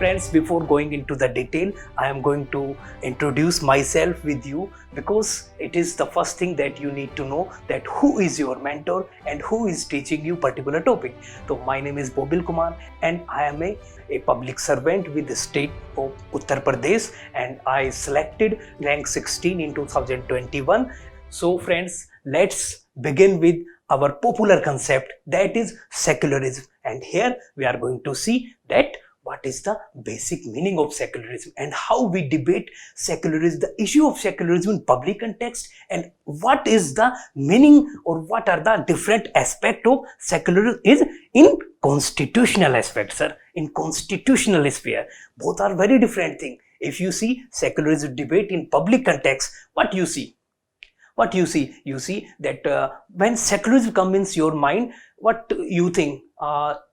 Friends, before going into the detail, I am going to introduce myself with you because it is the first thing that you need to know, that who is your mentor and who is teaching you particular topic. So my name is Bobil Kumar and I am a public servant with the state of Uttar Pradesh, and I selected rank 16 in 2021. So friends, let's begin with our popular concept, that is secularism. And here we are going to see that what is the basic meaning of secularism and how we debate secularism, the issue of secularism in public context, and what is the meaning or what are the different aspects of secularism is in constitutional aspects, sir. In constitutional sphere, both are very different things. If you see secularism debate in public context, what you see? You see that when secularism comes in your mind, what you think?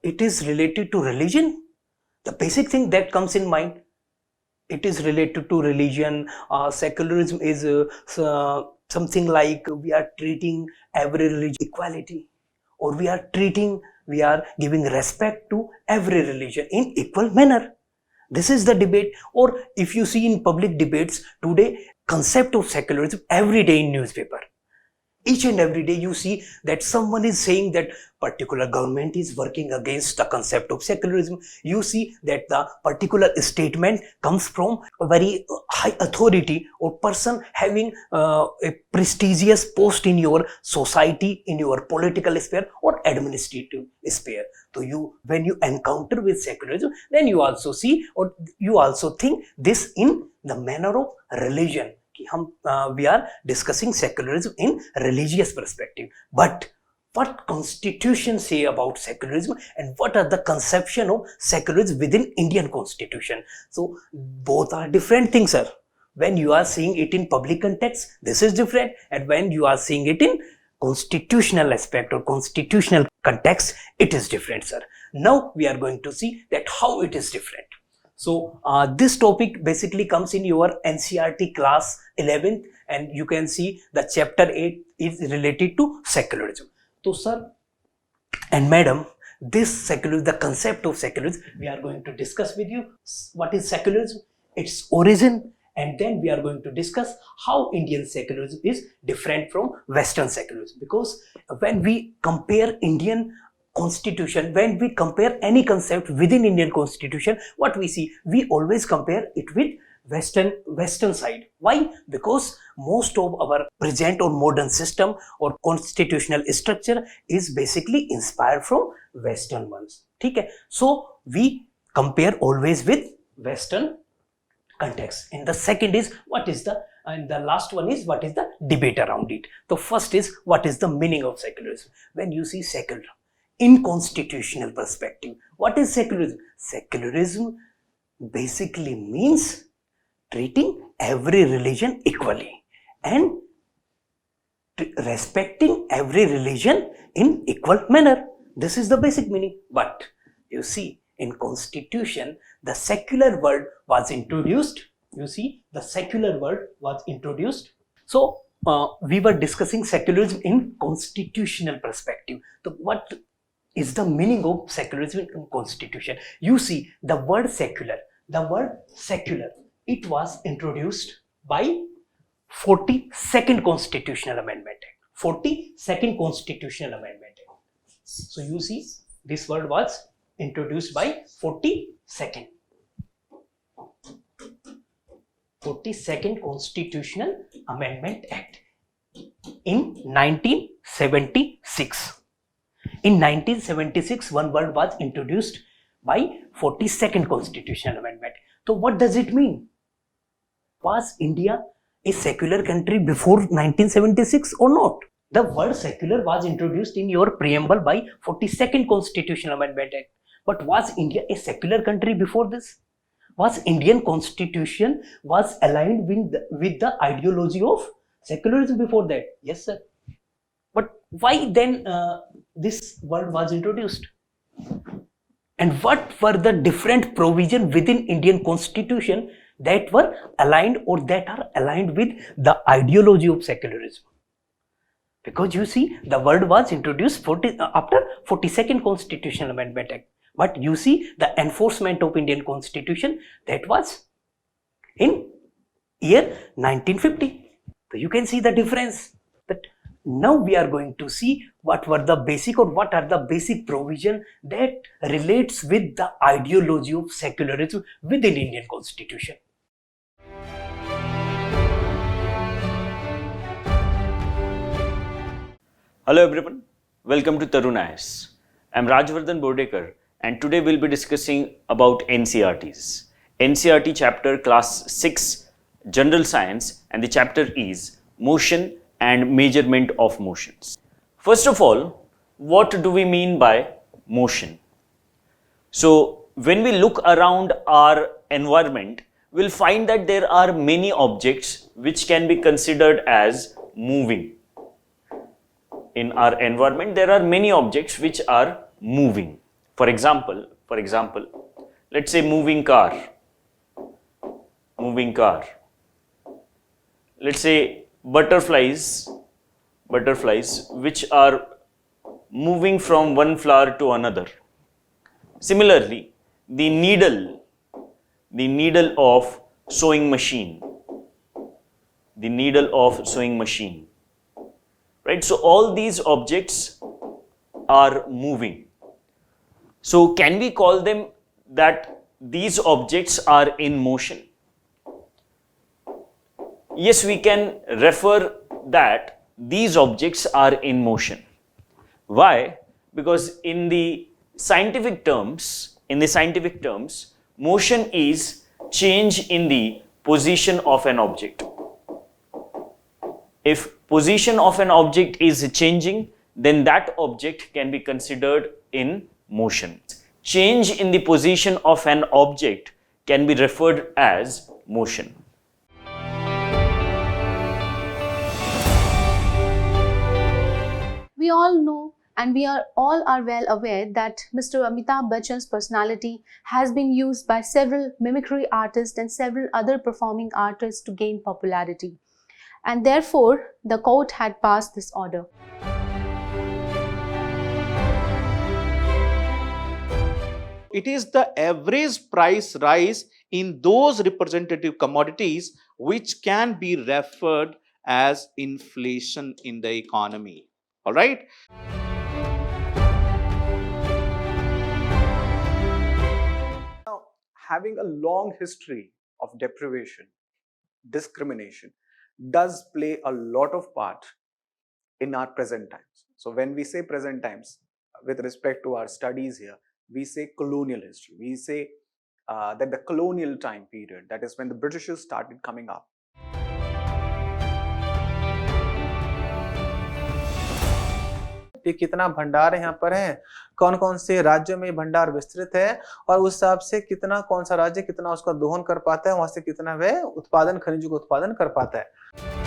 It is related to religion. The basic thing that comes in mind, it is related to religion. Secularism is something like we are treating every religion equality, or we are giving respect to every religion in equal manner. This is the debate. Or if you see in public debates today, concept of secularism every day in newspaper. Each and every day you see that someone is saying that particular government is working against the concept of secularism. You see that the particular statement comes from a very high authority or person having a prestigious post in your society, in your political sphere or administrative sphere. So when you encounter with secularism, then you also see or you also think this in the manner of religion. We are discussing secularism in religious perspective. But what constitution say about secularism and what are the conception of secularism within Indian constitution? So both are different things, sir. When you are seeing it in public context, this is different, and when you are seeing it in constitutional aspect or constitutional context, it is different, sir. Now we are going to see that how it is different. So this topic basically comes in your NCERT class 11th, and you can see the chapter 8 is related to secularism. So sir and madam, the concept of secularism, we are going to discuss with you what is secularism, its origin, and then we are going to discuss how Indian secularism is different from Western secularism. Because when we compare Indian Constitution, when we compare any concept within Indian Constitution, what we see, we always compare it with Western side. Why? Because most of our present or modern system or constitutional structure is basically inspired from Western ones. Okay? So we compare always with Western context. And the second is and the last one is what is the debate around it. The first is what is the meaning of secularism. When you see secular in constitutional perspective, what is secularism? Secularism basically means treating every religion equally and respecting every religion in equal manner. This is the basic meaning. But you see, in constitution, the secular word was introduced. You see, the secular word was introduced. So we were discussing secularism in constitutional perspective. So what is the meaning of secularism in constitution? You see, the word secular, it was introduced by 42nd Constitutional Amendment Act. 42nd Constitutional Amendment Act. So you see, this word was introduced by 42nd Constitutional Amendment Act in 1976. In 1976, one word was introduced by 42nd Constitutional Amendment. So what does it mean? Was India a secular country before 1976 or not? The word secular was introduced in your preamble by 42nd Constitutional Amendment Act. But was India a secular country before this? Was Indian Constitution was aligned with the ideology of secularism before that? Yes, sir. But why then this word was introduced? And what were the different provisions within Indian Constitution that were aligned or that are aligned with the ideology of secularism? Because you see, the word was introduced after 42nd Constitutional Amendment Act. But you see the enforcement of Indian Constitution, that was in year 1950. So you can see the difference. That now we are going to see what were the basic, or what are the basic provision that relates with the ideology of secularism within Indian Constitution. Hello everyone, welcome to TarunIAS. I'm Rajvardhan Bodekar and today we'll be discussing about NCERTs. NCERT chapter class 6 General Science, and the chapter is Motion and Measurement of Motions. First of all, what do we mean by motion? So when we look around our environment, we'll find that there are many objects which can be considered as moving. In our environment, there are many objects which are moving. For example, let's say moving car. Let's say butterflies which are moving from one flower to another. Similarly, the needle of sewing machine. Right? So all these objects are moving. So can we call them that these objects are in motion? Yes, we can refer that these objects are in motion. Why? Because in the scientific terms, motion is change in the position of an object. If position of an object is changing, then that object can be considered in motion. Change in the position of an object can be referred as motion. We all know, and we are all well aware that Mr. Amitabh Bachchan's personality has been used by several mimicry artists and several other performing artists to gain popularity. And therefore, the court had passed this order. It is the average price rise in those representative commodities which can be referred as inflation in the economy. All right. Now, having a long history of deprivation, discrimination does play a lot of part in our present times. So when we say present times, with respect to our studies here, we say colonial history. We say that the colonial time period, that is when the Britishers started coming up. कि कितना भंडार यहाँ पर है, कौन कौन से राज्यों में भंडार विस्तृत है, और उस हिसाब से कितना कौन सा राज्य कितना उसका दोहन कर पाता है, वहां से कितना वह उत्पादन खनिजों का उत्पादन कर पाता है।